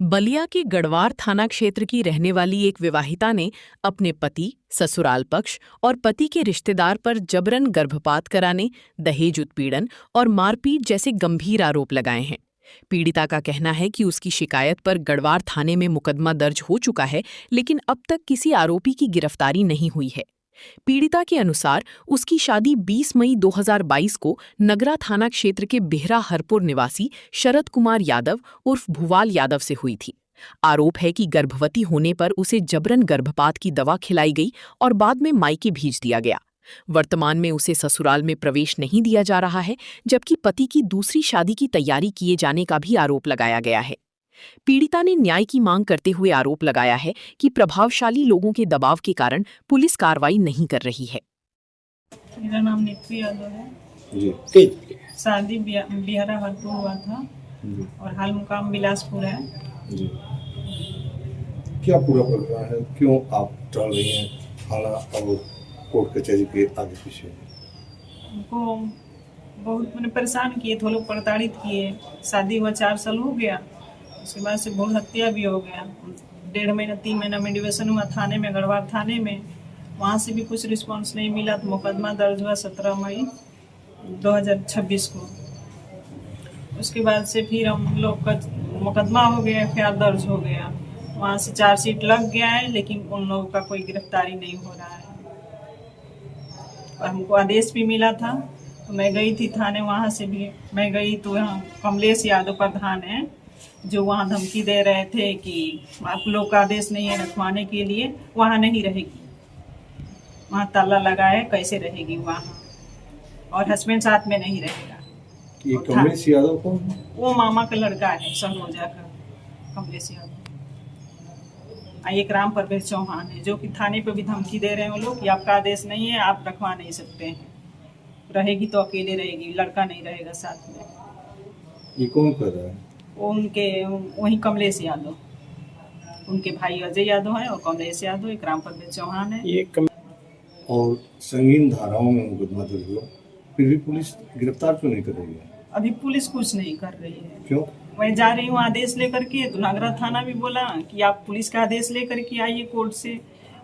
बलिया के गढ़वार थाना क्षेत्र की रहने वाली एक विवाहिता ने अपने पति, ससुराल पक्ष और पति के रिश्तेदार पर जबरन गर्भपात कराने, दहेज उत्पीड़न और मारपीट जैसे गंभीर आरोप लगाए हैं। पीड़िता का कहना है कि उसकी शिकायत पर गढ़वार थाने में मुकदमा दर्ज हो चुका है, लेकिन अब तक किसी आरोपी की गिरफ्तारी नहीं हुई है। पीड़िता के अनुसार उसकी शादी 20 मई 2022 को नगरा थाना क्षेत्र के बेहरा हरपुर निवासी शरद कुमार यादव उर्फ भुवाल यादव से हुई थी। आरोप है कि गर्भवती होने पर उसे जबरन गर्भपात की दवा खिलाई गई और बाद में मायके भेज दिया गया। वर्तमान में उसे ससुराल में प्रवेश नहीं दिया जा रहा है, जबकि पति की दूसरी शादी की तैयारी किए जाने का भी आरोप लगाया गया है। पीड़िता ने न्याय की मांग करते हुए आरोप लगाया है कि प्रभावशाली लोगों के दबाव के कारण पुलिस कार्रवाई नहीं कर रही है। मेरा नाम नित्य यादव है जी। शादी बिहारा हरपुर हुआ था जी। और हाल मुकाम बिलासपुर है। जी। क्या पूरा प्रकरण है, क्यों आप चल रही हैं थाना और कोर्ट कचहरी के आगे पीछे? उनको बहुत मैंने परेशान किए थे, लोग प्रताड़ित किए। शादी हुआ 4 साल हो गया, उसके बाद से भ्रूण हत्या भी हो गया। 1.5 महीना 3 महीना मेडिवेशन हुआ थाने में, गढ़वार थाने में। वहाँ से भी कुछ रिस्पांस नहीं मिला तो मुकदमा दर्ज हुआ 17 मई 2026 को। उसके बाद से फिर हम लोग का मुकदमा हो गया, FIR दर्ज हो गया। वहाँ से चार्जशीट लग गया है, लेकिन उन लोगों का कोई गिरफ्तारी नहीं हो रहा है। और हमको आदेश भी मिला था, तो मैं गई थी थाने। वहाँ से भी मैं गई तो यहाँ कमलेश यादव प्रधान है, जो वहाँ धमकी दे रहे थे कि आप लोग का आदेश नहीं है रखवाने के लिए, वहाँ नहीं रहेगी, वहाँ ताला लगा है, कैसे रहेगी वहाँ, और हस्बैंड साथ में नहीं रहेगा। ये कमलेश यादव कौन? वो मामा का लड़का है, सरोजा का कमलेश यादव। एक राम परवेश चौहान है, जो कि थाने पे भी धमकी दे रहे हैं वो लोग कि आपका आदेश नहीं है, आप रखवा नहीं सकते हैं, रहेगी तो अकेले रहेगी, लड़का नहीं रहेगा साथ में। ये कौन कर रहा है? वो उनके वही कमलेश यादव, उनके भाई अजय यादव है और कमलेश यादव, एक राम परवेश चौहान है। और संगीन धाराओं में मुकदमा दर्ज हुआ, फिर भी पुलिस गिरफ्तार क्यों नहीं कर रही है? अभी पुलिस कुछ नहीं कर रही है। क्यों? मैं जा रही हूँ आदेश लेकर के, तो नगरा थाना भी बोला कि आप पुलिस का आदेश लेकर के आइए कोर्ट से।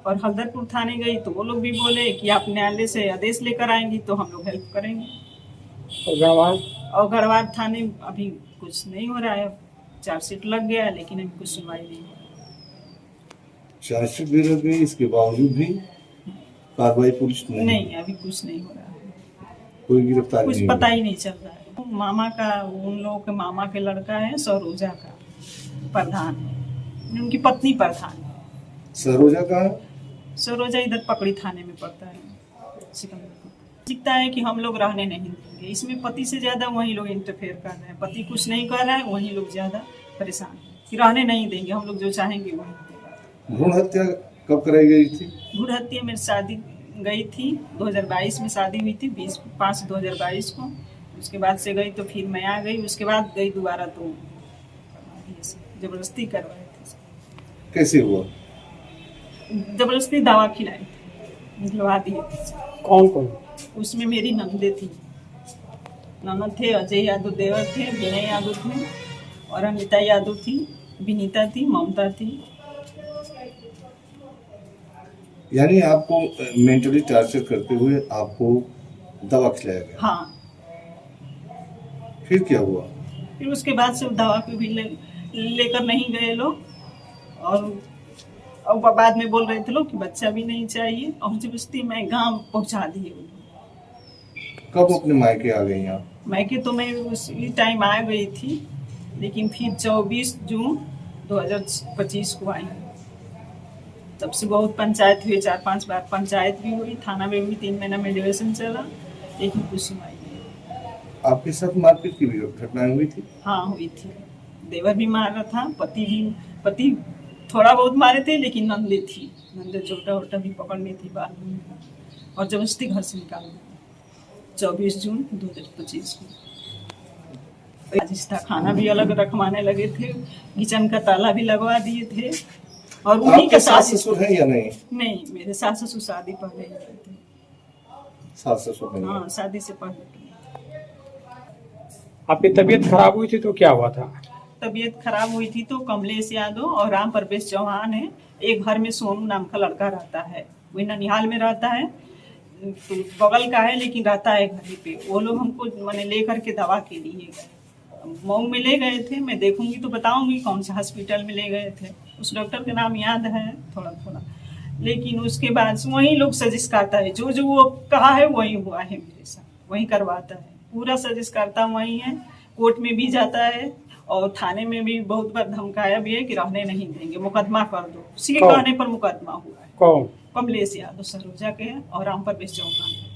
और हल्दरपुर थाने गई तो वो लोग भी बोले कि आप न्यायालय से आदेश लेकर आएंगी तो हम लोग हेल्प करेंगे। और गढ़वार थाने अभी कुछ नहीं हो रहा है। चार्जशीट लग गया है, लेकिन अभी कुछ सुनवाई नहीं हो रही। चार्जशीट भी लग गई, इसके बावजूद भी कार्रवाई पुलिस नहीं, अभी कुछ नहीं हो रहा है, कोई गिरफ्तारी कुछ नहीं पता ही नहीं चल रहा है। मामा का, उन लोगों के मामा के लड़का है, सरोजा का प्रधान है, उनकी पत्नी प्रधान है। सरोजा का? सरोजा इधर पकड़ी थाने में पड़ता है, सिकंदरपुर। दिखता है कि हम लोग रहने नहीं देंगे इसमें, पति से ज्यादा वही लोग इंटरफेयर कर रहे हैं। पति कुछ नहीं कर रहा है, वही लोग ज्यादा परेशान है कि रहने नहीं देंगे, हम लोग जो चाहेंगे वही। भ्रूण हत्या कब कराई गई थी? भ्रूण हत्या मेरी शादी गई थी 2022 में, शादी हुई थी 20/5/2022 को। उसके बाद से गई तो फिर मैं आ गई, उसके बाद गई दोबारा तो जबरदस्ती करवाए थे। कैसे हुआ? जबरदस्ती दवा खिलाई थी, निकलवा दिए थे। कौन कौन? उसमें मेरी नंदे थी, ननद थे, अजय यादव देवर थे, विनय यादव थे, और अनिता यादव थी, विनीता थी, ममता थी। यानी आपको मेंटली टॉर्चर करते हुए आपको दवा खिलाया गया? हाँ। फिर क्या हुआ? फिर उसके बाद से दवा को भी लेकर नहीं गए लोग, और बाद में बोल रहे थे लोग कि बच्चा भी नहीं चाहिए, और जबरदस्ती मैं गांव पहुंचा दिए। कब अपने मायके आ गई आप? मायके तो मैं उसी टाइम आ गई थी, लेकिन फिर 24 जून 2025 को आई। तब से बहुत पंचायत हुई, 4-5 बार पंचायत भी हुई, थाना में भी 3 महीना मेडिवेशन चला, लेकिन कुछ सुनवाई नहीं। आपके साथ मारपीट की भी घटनाएं हुई थी? हाँ, हुई थी। देवर भी मार रहा था, पति थोड़ा बहुत मारे थे, लेकिन नंदे थी, नंदे छोटा वोटा भी पकड़नी थी बाद में, और जबरदस्ती घर से निकाल दी 24 जून 2025 को। राजिस्ता खाना भी अलग रखवाने लगे थे, किचन का ताला भी लगवा दिए थे। और उन्हीं के सास ससुर है या नहीं? नहीं, मेरे सास ससुर शादी पहले ही थे। सास ससुर नहीं? हाँ, शादी से पहले। आपकी तबीयत खराब हुई थी तो क्या हुआ था? तबीयत खराब हुई थी तो कमलेश यादव और राम प्रवेश चौहान है, एक घर में सोनू नाम का लड़का रहता है, वही ननिहाल में रहता है, तो बगल का है लेकिन रहता है घर ही पे। वो लोग हमको मैंने लेकर के दवा के लिए गए, मऊ में ले गए थे, मैं देखूंगी तो बताऊंगी कौन सा हॉस्पिटल में ले गए थे, उस डॉक्टर का नाम याद है थोड़ा थोड़ा, लेकिन उसके बाद वही लोग सजेस्ट करता है, जो जो वो कहा है वही हुआ है मेरे साथ, वही करवाता है, पूरा सजेस्ट करता वही है। कोर्ट में भी जाता है और थाने में भी बहुत बार धमकाया भी है कि रहने नहीं देंगे, मुकदमा कर दो, उसी के कहने पर मुकदमा हुआ है। कौन? कमलेश यादव सरोजा के हैं और राम प्रवेश चौहान।